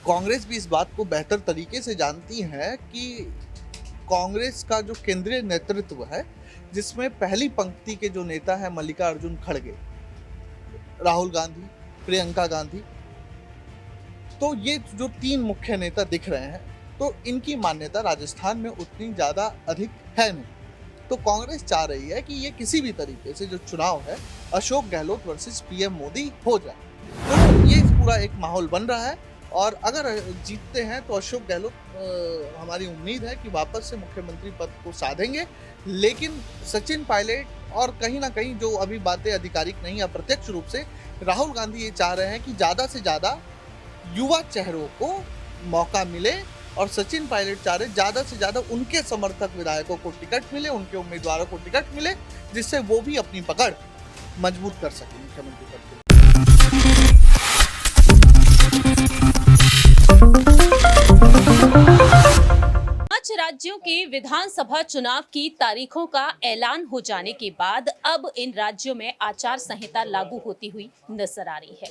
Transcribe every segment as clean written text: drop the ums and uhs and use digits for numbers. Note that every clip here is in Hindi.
कांग्रेस भी इस बात को बेहतर तरीके से जानती है कि कांग्रेस का जो केंद्रीय नेतृत्व है, जिसमें पहली पंक्ति के जो नेता है मल्लिकार्जुन खड़गे, राहुल गांधी, प्रियंका गांधी, तो ये जो तीन मुख्य नेता दिख रहे हैं, तो इनकी मान्यता राजस्थान में उतनी ज़्यादा अधिक है नहीं। तो कांग्रेस चाह रही है कि ये किसी भी तरीके से जो चुनाव है अशोक गहलोत वर्सेस पीएम मोदी हो जाए। तो ये पूरा एक माहौल बन रहा है और अगर जीतते हैं तो अशोक गहलोत हमारी उम्मीद है कि वापस से मुख्यमंत्री पद को साधेंगे। लेकिन सचिन पायलट और कहीं ना कहीं जो अभी बातें आधिकारिक नहीं अप्रत्यक्ष रूप से राहुल गांधी ये चाह रहे हैं कि ज़्यादा से ज़्यादा युवा चेहरों को मौका मिले और सचिन पायलट चाह रहे ज़्यादा से ज़्यादा उनके समर्थक विधायकों को टिकट मिले, उनके उम्मीदवारों को टिकट मिले, जिससे वो भी अपनी पकड़ मजबूत कर सके मुख्यमंत्री पद के। पांच राज्यों के विधानसभा चुनाव की तारीखों का ऐलान हो जाने के बाद अब इन राज्यों में आचार संहिता लागू होती हुई नजर आ रही है।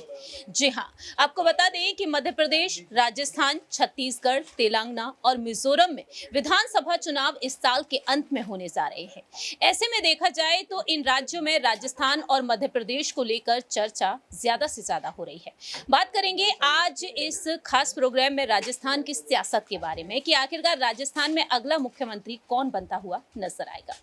जी हां, आपको बता दें कि मध्य प्रदेश, राजस्थान, छत्तीसगढ़, तेलंगाना और मिजोरम में विधानसभा चुनाव इस साल के अंत में होने जा रहे हैं। ऐसे में देखा जाए तो इन राज्यों में राजस्थान और मध्य प्रदेश को लेकर चर्चा ज्यादा से ज्यादा हो रही है। बात करेंगे आज इस खास प्रोग्राम में राजस्थान की सियासत के बारे में कि आखिरकार राजस्थान में अगला मुख्यमंत्री कौन बनता हुआ नजर आएगा।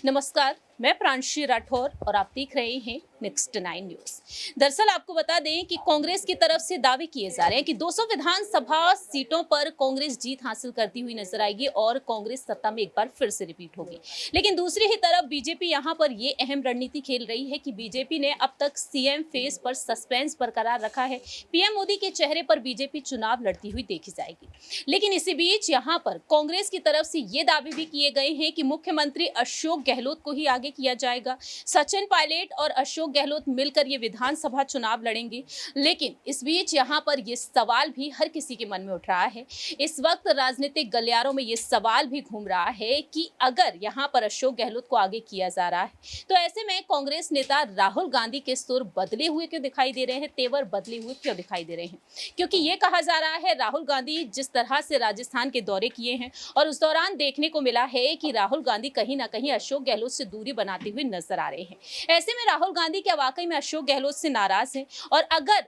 नमस्कार, मैं प्रांशी राठौर और आप देख रहे हैं नेक्स्ट 9 न्यूज। दरअसल आपको बता दें कि कांग्रेस की तरफ से दावे किए जा रहे हैं कि 200 विधानसभा सीटों पर कांग्रेस जीत हासिल करती हुई नजर आएगी और कांग्रेस सत्ता में एक बार फिर से रिपीट होगी। लेकिन दूसरी ही तरफ बीजेपी यहां पर ये अहम रणनीति खेल रही है कि बीजेपी ने अब तक सीएम फेस पर सस्पेंस बरकरार रखा है। पीएम मोदी के चेहरे पर बीजेपी चुनाव लड़ती हुई देखी जाएगी। लेकिन इसी बीच यहां पर कांग्रेस की तरफ से ये दावे भी किए गए हैं कि मुख्यमंत्री अशोक गहलोत को ही आगे किया जाएगा। सचिन पायलट और अशोक गहलोत मिलकर ये विधानसभा चुनाव लड़ेंगे। लेकिन इस बीच यहाँ पर ये सवाल भी हर किसी के मन में उठ रहा है। इस वक्त राजनीतिक गलियारों में ये सवाल भी घूम रहा है कि अगर यहाँ पर अशोक गहलोत को आगे किया जा रहा है तो ऐसे में कांग्रेस नेता राहुल गांधी के सुर बदले हुए क्यों दिखाई दे रहे हैं, तेवर बदले हुए क्यों दिखाई दे रहे हैं? क्योंकि ये कहा जा रहा है राहुल गांधी जिस तरह से राजस्थान के दौरे किए हैं और उस दौरान देखने को मिला है कि राहुल गांधी कहीं ना कहीं अशोक गहलोत से दूरी बनाते हुए नजर आ रहे हैं। ऐसे में राहुल गांधी क्या वाकई में अशोक गहलोत से नाराज हैं? और अगर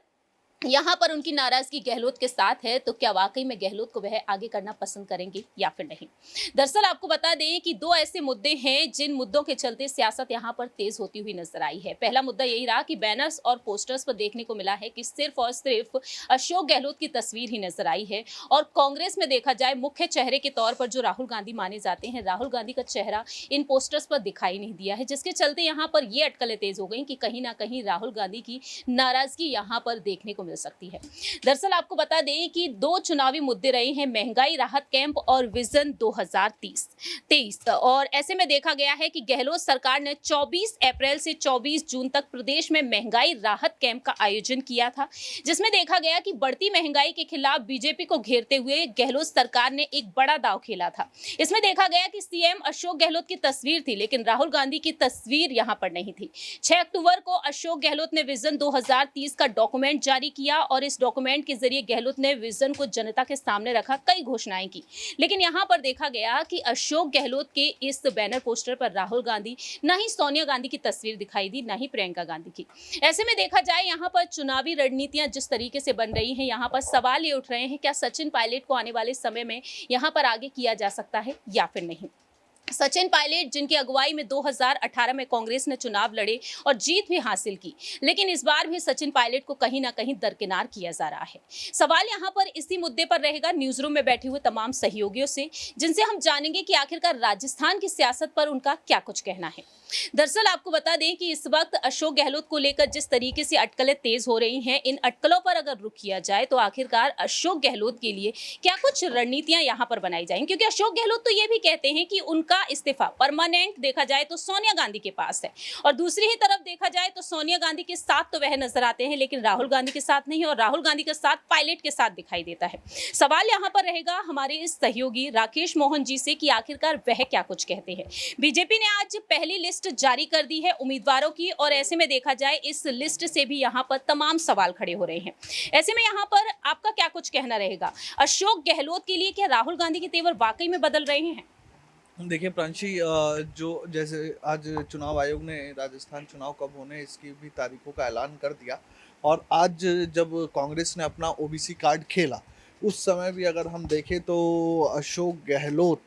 यहाँ पर उनकी नाराजगी गहलोत के साथ है तो क्या वाकई में गहलोत को वह आगे करना पसंद करेंगे या फिर नहीं? दरअसल आपको बता दें कि दो ऐसे मुद्दे हैं जिन मुद्दों के चलते सियासत यहाँ पर तेज होती हुई नजर आई है। पहला मुद्दा यही रहा कि बैनर्स और पोस्टर्स पर देखने को मिला है कि सिर्फ और सिर्फ अशोक गहलोत की तस्वीर ही नजर आई है और कांग्रेस में देखा जाए मुख्य चेहरे के तौर पर जो राहुल गांधी माने जाते हैं, राहुल गांधी का चेहरा इन पोस्टर्स पर दिखाई नहीं दिया है, जिसके चलते यहाँ पर ये अटकलें तेज हो गई कि कहीं ना कहीं राहुल गांधी की नाराजगी यहाँ पर देखने को मिल सकती है। दरअसल आपको बता दें कि दो चुनावी मुद्दे रहे हैं, महंगाई राहत कैंप और विजन 2023 और ऐसे में देखा गया है कि गहलोत सरकार ने 24 अप्रैल से 24 जून तक प्रदेश में महंगाई राहत कैंप का आयोजन किया था, जिसमें देखा गया कि बढ़ती महंगाई के खिलाफ बीजेपी को घेरते हुए गहलोत सरकार ने एक बड़ा दांव खेला था। इसमें देखा गया कि सीएम अशोक गहलोत की तस्वीर थी लेकिन राहुल गांधी की तस्वीर यहां पर नहीं थी। 6 अक्टूबर को अशोक गहलोत ने विजन 2030 का डॉक्यूमेंट जारी किया और इस डॉक्यूमेंट के जरिए गहलोत ने विजन को जनता के सामने रखा, कई घोषणाएं की। लेकिन यहां पर देखा गया कि अशोक गहलोत के इस बैनर पोस्टर पर राहुल गांधी, ना ही सोनिया गांधी की तस्वीर दिखाई दी, ना ही प्रियंका गांधी की। ऐसे में देखा जाए यहां पर चुनावी रणनीतियां जिस तरीके से बन रही हैं, यहां पर सवाल ये उठ रहे हैं क्या सचिन पायलट को आने वाले समय में यहां पर आगे किया जा सकता है या फिर नहीं? सचिन पायलट जिनकी अगुवाई में 2018 में कांग्रेस ने चुनाव लड़े और जीत भी हासिल की, लेकिन इस बार भी सचिन पायलट को कहीं ना कहीं दरकिनार किया जा रहा है। सवाल यहां पर इसी मुद्दे पर रहेगा न्यूज रूम में बैठे हुए तमाम सहयोगियों से, जिनसे हम जानेंगे कि आखिरकार राजस्थान की सियासत पर उनका क्या कुछ कहना है। दरअसल आपको बता दें कि इस वक्त अशोक गहलोत को लेकर जिस तरीके से अटकलें तेज हो रही हैं, इन अटकलों पर अगर रुख किया जाए तो आखिरकार अशोक गहलोत के लिए क्या कुछ रणनीतियां यहां पर बनाई जाएंगी, क्योंकि अशोक गहलोत तो ये भी कहते हैं कि उनका पूरा इस्तीफा परमानेंट देखा जाए तो सोनिया गांधी के पास है, और दूसरी ही तरफ देखा जाए तो सोनिया गांधी के साथ तो वह नजर आते हैं, लेकिन राहुल गांधी के साथ नहीं, और राहुल गांधी के साथ पायलट के साथ दिखाई देता है। सवाल यहाँ पर रहेगा हमारे इस सहयोगी राकेश मोहन जी से कि आखिरकार वह क्या कुछ कहते हैं। बीजेपी ने आज पहली लिस्ट जारी कर दी है उम्मीदवारों की, और ऐसे में देखा जाए इस लिस्ट से भी यहाँ पर तमाम सवाल खड़े हो रहे हैं। ऐसे में यहाँ पर आपका क्या कुछ कहना रहेगा? अशोक गहलोत के लिए क्या राहुल गांधी के तेवर वाकई में बदल रहे हैं? देखिए प्रांशी, जो जैसे आज चुनाव आयोग ने राजस्थान चुनाव कब होने इसकी भी तारीखों का ऐलान कर दिया, और आज जब कांग्रेस ने अपना ओबीसी कार्ड खेला उस समय भी अगर हम देखें तो अशोक गहलोत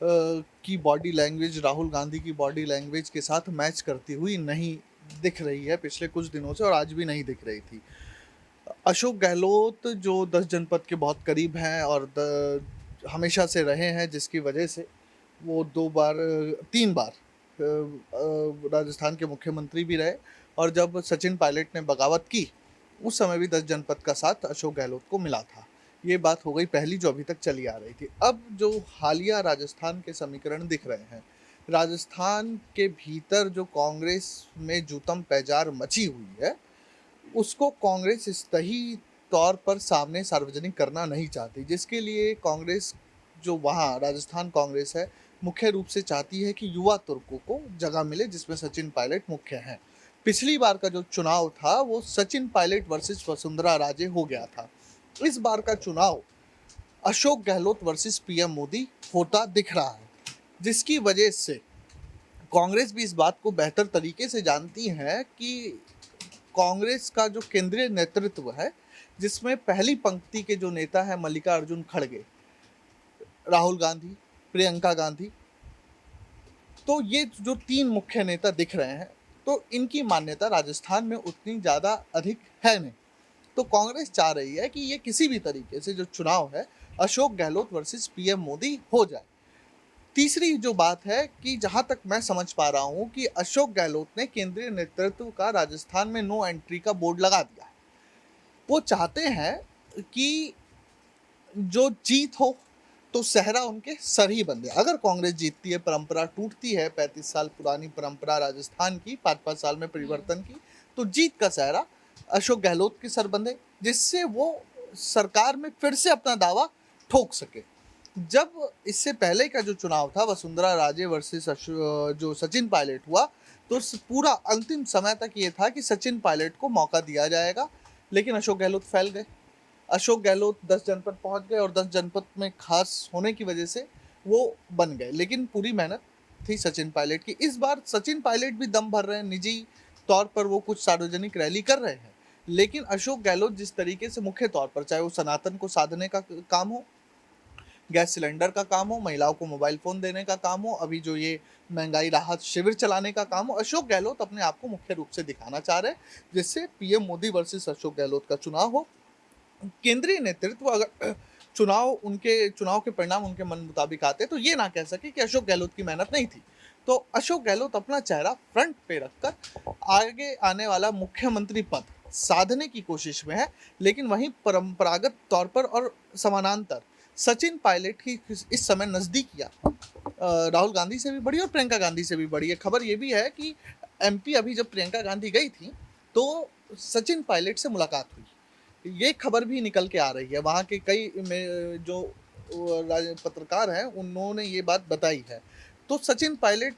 की बॉडी लैंग्वेज राहुल गांधी की बॉडी लैंग्वेज के साथ मैच करती हुई नहीं दिख रही है पिछले कुछ दिनों से, और आज भी नहीं दिख रही थी। अशोक गहलोत जो 10 जनपद के बहुत करीब हैं और हमेशा से रहे हैं, जिसकी वजह से वो 3 बार राजस्थान के मुख्यमंत्री भी रहे, और जब सचिन पायलट ने बगावत की उस समय भी 10 जनपद का साथ अशोक गहलोत को मिला था। ये बात हो गई पहली जो अभी तक चली आ रही थी। अब जो हालिया राजस्थान के समीकरण दिख रहे हैं, राजस्थान के भीतर जो कांग्रेस में जूतम पैजार मची हुई है उसको कांग्रेस सही तौर पर सामने सार्वजनिक करना नहीं चाहती, जिसके लिए कांग्रेस जो वहाँ राजस्थान कांग्रेस है मुख्य रूप से चाहती है कि युवा तुर्कों को जगह मिले, जिसमें सचिन पायलट मुख्य हैं। पिछली बार का जो चुनाव था वो सचिन पायलट वर्सेस वसुंधरा राजे हो गया था। इस बार का चुनाव अशोक गहलोत वर्सेस पीएम मोदी होता दिख रहा है, जिसकी वजह से कांग्रेस भी इस बात को बेहतर तरीके से जानती है कि कांग्रेस का जो केंद्रीय नेतृत्व है, जिसमें पहली पंक्ति के जो नेता है मल्लिकार्जुन खड़गे, राहुल गांधी, प्रियंका गांधी, तो ये जो 3 मुख्य नेता दिख रहे हैं, तो इनकी मान्यता राजस्थान में उतनी ज़्यादा अधिक है नहीं। तो कांग्रेस चाह रही है कि ये किसी भी तरीके से जो चुनाव है अशोक गहलोत वर्सेस पीएम मोदी हो जाए। तीसरी जो बात है कि जहाँ तक मैं समझ पा रहा हूँ कि अशोक गहलोत ने केंद्रीय नेतृत्व का राजस्थान में नो एंट्री का बोर्ड लगा दिया है। वो चाहते हैं कि जो जीत हो तो सहरा उनके सर ही बंधे। अगर कांग्रेस जीतती है, परंपरा टूटती है, 35 साल पुरानी परंपरा राजस्थान की, 5-5 साल में परिवर्तन की, तो जीत का सहरा अशोक गहलोत के सर बंधे, जिससे वो सरकार में फिर से अपना दावा ठोक सके। जब इससे पहले का जो चुनाव था वसुंधरा राजे वर्सेस जो सचिन पायलट हुआ, तो पूरा अंतिम समय तक ये था कि सचिन पायलट को मौका दिया जाएगा, लेकिन अशोक गहलोत फैल गए। अशोक गहलोत 10 जनपद पहुंच गए और 10 जनपद में खास होने की वजह से वो बन गए, लेकिन पूरी मेहनत थी सचिन पायलट की। इस बार सचिन पायलट भी दम भर रहे हैं, निजी तौर पर वो कुछ सार्वजनिक रैली कर रहे हैं, लेकिन अशोक गहलोत जिस तरीके से मुख्य तौर पर, चाहे वो सनातन को साधने का काम हो, गैस सिलेंडर का काम हो, महिलाओं को मोबाइल फ़ोन देने का काम हो, अभी जो ये महंगाई राहत शिविर चलाने का काम हो, अशोक गहलोत अपने आप को मुख्य रूप से दिखाना चाह रहे हैं, जिससे पीएम मोदी वर्सेस अशोक गहलोत का चुनाव हो। केंद्रीय नेतृत्व अगर चुनाव के परिणाम उनके मन मुताबिक आते तो ये ना कह सके कि अशोक गहलोत की मेहनत नहीं थी। तो अशोक गहलोत अपना चेहरा फ्रंट पे रखकर आगे आने वाला मुख्यमंत्री पद साधने की कोशिश में है, लेकिन वहीं परंपरागत तौर पर और समानांतर सचिन पायलट की इस समय नजदीकियां राहुल गांधी से भी बड़ी और प्रियंका गांधी से भी बड़ी है। खबर ये भी है कि एमपी अभी जब प्रियंका गांधी गई थी तो सचिन पायलट से मुलाकात हुई, ये खबर भी निकल के आ रही है। वहाँ के कई जो पत्रकार हैं उन्होंने ये बात बताई है। तो सचिन पायलट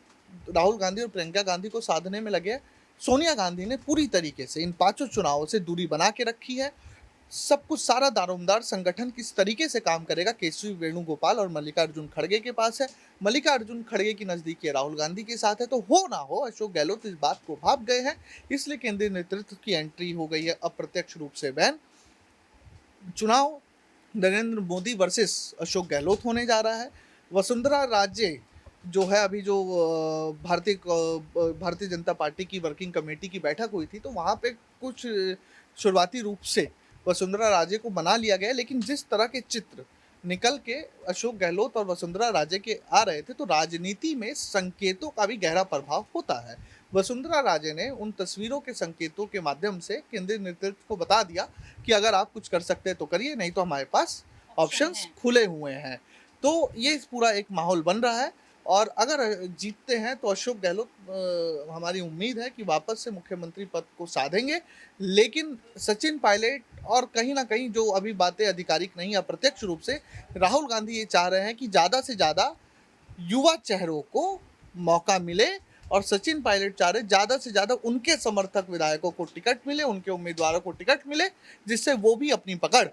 राहुल गांधी और प्रियंका गांधी को साधने में लगे। सोनिया गांधी ने पूरी तरीके से इन 5 चुनावों से दूरी बना के रखी है। सब कुछ सारा दारोमदार संगठन किस तरीके से काम करेगा केशरी वेणुगोपाल और मल्लिकार्जुन खड़गे के पास है। मल्लिकार्जुन खड़गे की नज़दीकी राहुल गांधी के साथ है। तो हो ना हो अशोक गहलोत इस बात को भाप गए हैं, इसलिए केंद्रीय नेतृत्व की एंट्री हो गई है अप्रत्यक्ष रूप से बैन। चुनाव नरेंद्र मोदी वर्सेस अशोक गहलोत होने जा रहा है। वसुंधरा राजे जो है, अभी जो भारतीय जनता पार्टी की वर्किंग कमेटी की बैठक हुई थी, तो वहाँ पे कुछ शुरुआती रूप से वसुंधरा राजे को बना लिया गया, लेकिन जिस तरह के चित्र निकल के अशोक गहलोत और वसुंधरा राजे के आ रहे थे, तो राजनीति में संकेतों का भी गहरा प्रभाव होता है। वसुंधरा राजे ने उन तस्वीरों के संकेतों के माध्यम से केंद्रीय नेतृत्व को बता दिया कि अगर आप कुछ कर सकते हैं तो करिए, नहीं तो हमारे पास ऑप्शंस खुले हुए हैं। तो ये पूरा एक माहौल बन रहा है और अगर जीतते हैं तो अशोक गहलोत हमारी उम्मीद है कि वापस से मुख्यमंत्री पद को साधेंगे। लेकिन सचिन पायलट और कहीं ना कहीं जो अभी बातें आधिकारिक नहीं, अप्रत्यक्ष रूप से राहुल गांधी ये चाह रहे हैं कि ज़्यादा से ज़्यादा युवा चेहरों को मौका मिले, और सचिन पायलट चाह रहे ज़्यादा से ज़्यादा उनके समर्थक विधायकों को टिकट मिले, उनके उम्मीदवारों को टिकट मिले, जिससे वो भी अपनी पकड़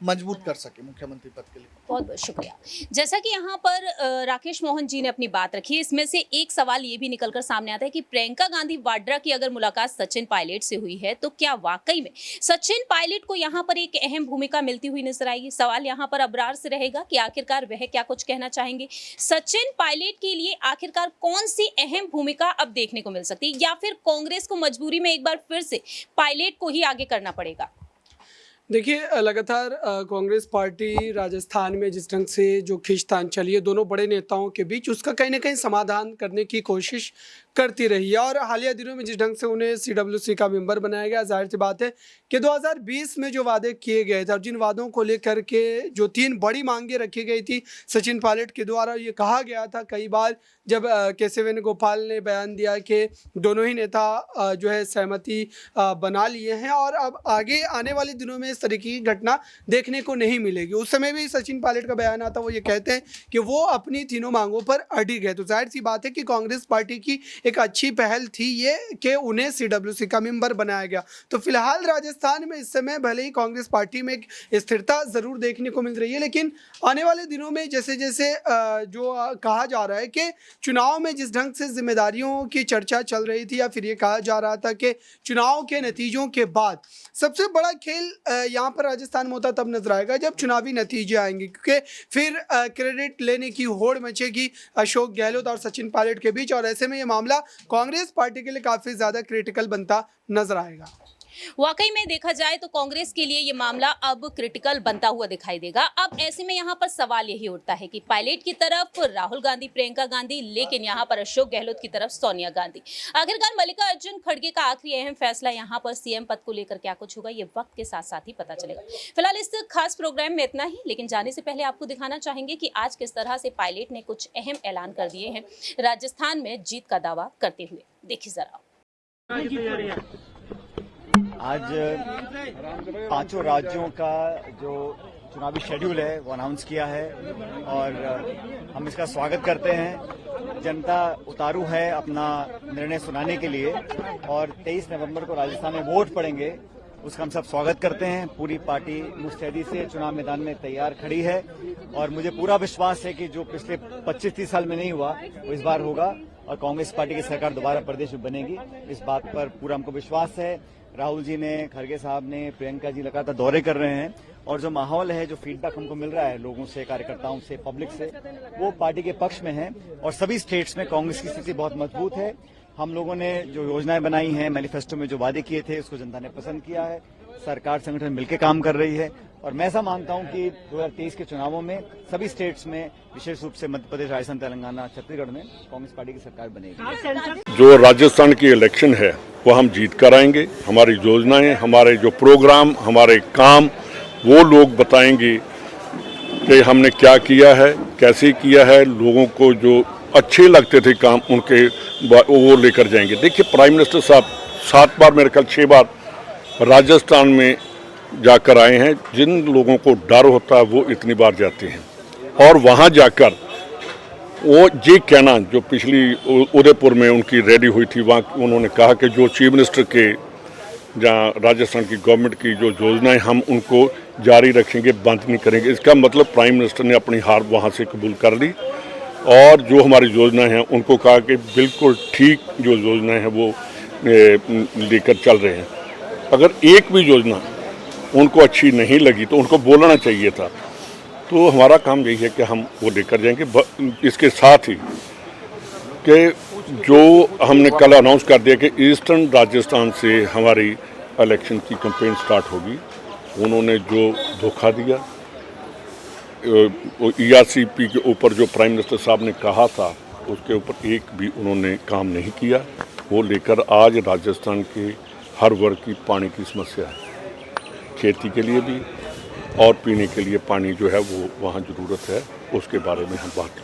मजबूत कर सके मुख्यमंत्री पद के लिए। बहुत बहुत शुक्रिया। जैसा कि यहाँ पर राकेश मोहन जी ने अपनी बात रखी, इसमें से एक सवाल ये भी निकलकर सामने आता है कि प्रियंका गांधी वाड्रा की अगर मुलाकात सचिन पायलट से हुई है तो क्या वाकई में सचिन पायलट को यहाँ पर एक अहम भूमिका मिलती हुई नजर आएगी? सवाल यहाँ पर अबरार से रहेगा कि आखिरकार वह क्या कुछ कहना चाहेंगे। सचिन पायलट के लिए आखिरकार कौन सी अहम भूमिका अब देखने को मिल सकती है, या फिर कांग्रेस को मजबूरी में एक बार फिर से पायलट को ही आगे करना पड़ेगा? देखिए, लगातार कांग्रेस पार्टी राजस्थान में जिस ढंग से जो खींचतान चली है दोनों बड़े नेताओं के बीच, उसका कहीं ना कहीं समाधान करने की कोशिश करती रही है। और हालिया दिनों में जिस ढंग से उन्हें CWC का मेंबर बनाया गया, जाहिर सी बात है कि 2020 में जो वादे किए गए थे और जिन वादों को लेकर के जो 3 बड़ी मांगे रखी गई थी सचिन पायलट के द्वारा, ये कहा गया था कई बार जब के.सी. वेणुगोपाल ने बयान दिया कि दोनों ही नेता जो है सहमति बना लिए हैं और अब आगे आने वाले दिनों में इस तरीके की घटना देखने को नहीं मिलेगी। उस समय भी सचिन पायलट का बयान आता, वो ये कहते हैं कि वो अपनी तीनों मांगों पर अडिग है। तो जाहिर सी बात है कि कांग्रेस पार्टी की एक अच्छी पहल थी ये कि उन्हें CWC का मेंबर बनाया गया। तो फिलहाल राजस्थान में इस समय भले ही कांग्रेस पार्टी में एक स्थिरता ज़रूर देखने को मिल रही है, लेकिन आने वाले दिनों में जैसे जैसे जो कहा जा रहा है कि चुनाव में जिस ढंग से जिम्मेदारियों की चर्चा चल रही थी, या फिर ये कहा जा रहा था कि चुनाव के नतीजों के बाद सबसे बड़ा खेल यहाँ पर राजस्थान में होता तब नजर आएगा जब चुनावी नतीजे आएंगे, क्योंकि फिर क्रेडिट लेने की होड़ मचेगी अशोक गहलोत और सचिन पायलट के बीच, और ऐसे में ये मामला कांग्रेस पार्टी के लिए काफ़ी ज़्यादा क्रिटिकल बनता नजर आएगा। वाकई में देखा जाए तो कांग्रेस के लिए ये मामला अब क्रिटिकल बनता हुआ दिखाई देगा। अब ऐसे में यहाँ पर सवाल यही उठता है कि पायलट की तरफ राहुल गांधी, प्रियंका गांधी, लेकिन यहाँ पर अशोक गहलोत की तरफ सोनिया गांधी। आखिरकार मल्लिकार्जुन खड़गे का आखिरी अहम फैसला यहाँ पर CM पद को लेकर क्या कुछ होगा, ये वक्त के साथ साथ ही पता चलेगा। फिलहाल इस खास प्रोग्राम में इतना ही, लेकिन जाने से पहले आपको दिखाना चाहेंगे कि आज किस तरह से पायलट ने कुछ अहम ऐलान कर दिए हैं राजस्थान में जीत का दावा करते हुए। देखिए जरा। आज 5 राज्यों का जो चुनावी शेड्यूल है वो अनाउंस किया है और हम इसका स्वागत करते हैं। जनता उतारू है अपना निर्णय सुनाने के लिए, और 23 नवंबर को राजस्थान में वोट पड़ेंगे, उसका हम सब स्वागत करते हैं। पूरी पार्टी मुस्तैदी से चुनाव मैदान में तैयार खड़ी है और मुझे पूरा विश्वास है कि जो पिछले 25-30 साल में नहीं हुआ वो इस बार होगा और कांग्रेस पार्टी की सरकार दोबारा प्रदेश में बनेगी। इस बात पर पूरा हमको विश्वास है। राहुल जी ने, खड़गे साहब ने, प्रियंका जी लगातार दौरे कर रहे हैं और जो माहौल है, जो फीडबैक हमको मिल रहा है लोगों से, कार्यकर्ताओं से, पब्लिक से, वो पार्टी के पक्ष में है और सभी स्टेट्स में कांग्रेस की स्थिति बहुत मजबूत है। हम लोगों ने जो योजनाएं बनाई हैं, मैनिफेस्टो में जो वादे किए थे, उसको जनता ने पसंद किया है। सरकार संगठन मिलकर काम कर रही है और मैं ऐसा मानता हूं कि 2023 के चुनावों में सभी स्टेट्स में, विशेष रूप से मध्य प्रदेश, राजस्थान, तेलंगाना, छत्तीसगढ़ में कांग्रेस पार्टी की सरकार बनेगी। जो राजस्थान की इलेक्शन है वो हम जीत कर आएंगे। हमारी योजनाएं, हमारे जो प्रोग्राम, हमारे काम, वो लोग बताएंगे कि हमने क्या किया है, कैसे किया है। लोगों को जो अच्छे लगते थे काम, उनके वो लेकर जाएंगे। देखिए, प्राइम मिनिस्टर साहब 7 बार, मेरे ख्याल 6 बार राजस्थान में जाकर आए हैं। जिन लोगों को डर होता है वो इतनी बार जाते हैं और वहाँ जाकर वो ये कहना, जो पिछली उदयपुर में उनकी रैली हुई थी, वहाँ उन्होंने कहा कि जो चीफ मिनिस्टर के, जहाँ राजस्थान की गवर्नमेंट की जो योजनाएं, हम उनको जारी रखेंगे, बंद नहीं करेंगे। इसका मतलब प्राइम मिनिस्टर ने अपनी हार वहाँ से कबूल कर ली और जो हमारी योजनाएं हैं उनको कहा कि बिल्कुल ठीक जो योजनाएं हैं वो लेकर चल रहे हैं। अगर एक भी योजना उनको अच्छी नहीं लगी तो उनको बोलना चाहिए था। तो हमारा काम यही है कि हम वो लेकर जाएंगे। इसके साथ ही कि जो हमने कल अनाउंस कर दिया कि ईस्टर्न राजस्थान से हमारी इलेक्शन की कैंपेन स्टार्ट होगी। उन्होंने जो धोखा दिया, ERCP के ऊपर जो प्राइम मिनिस्टर साहब ने कहा था, उसके ऊपर एक भी उन्होंने काम नहीं किया। वो लेकर आज राजस्थान के हर वर्ग की पानी की समस्या है, खेती के लिए भी और पीने के लिए पानी जो है वो वहाँ ज़रूरत है, उसके बारे में हम बात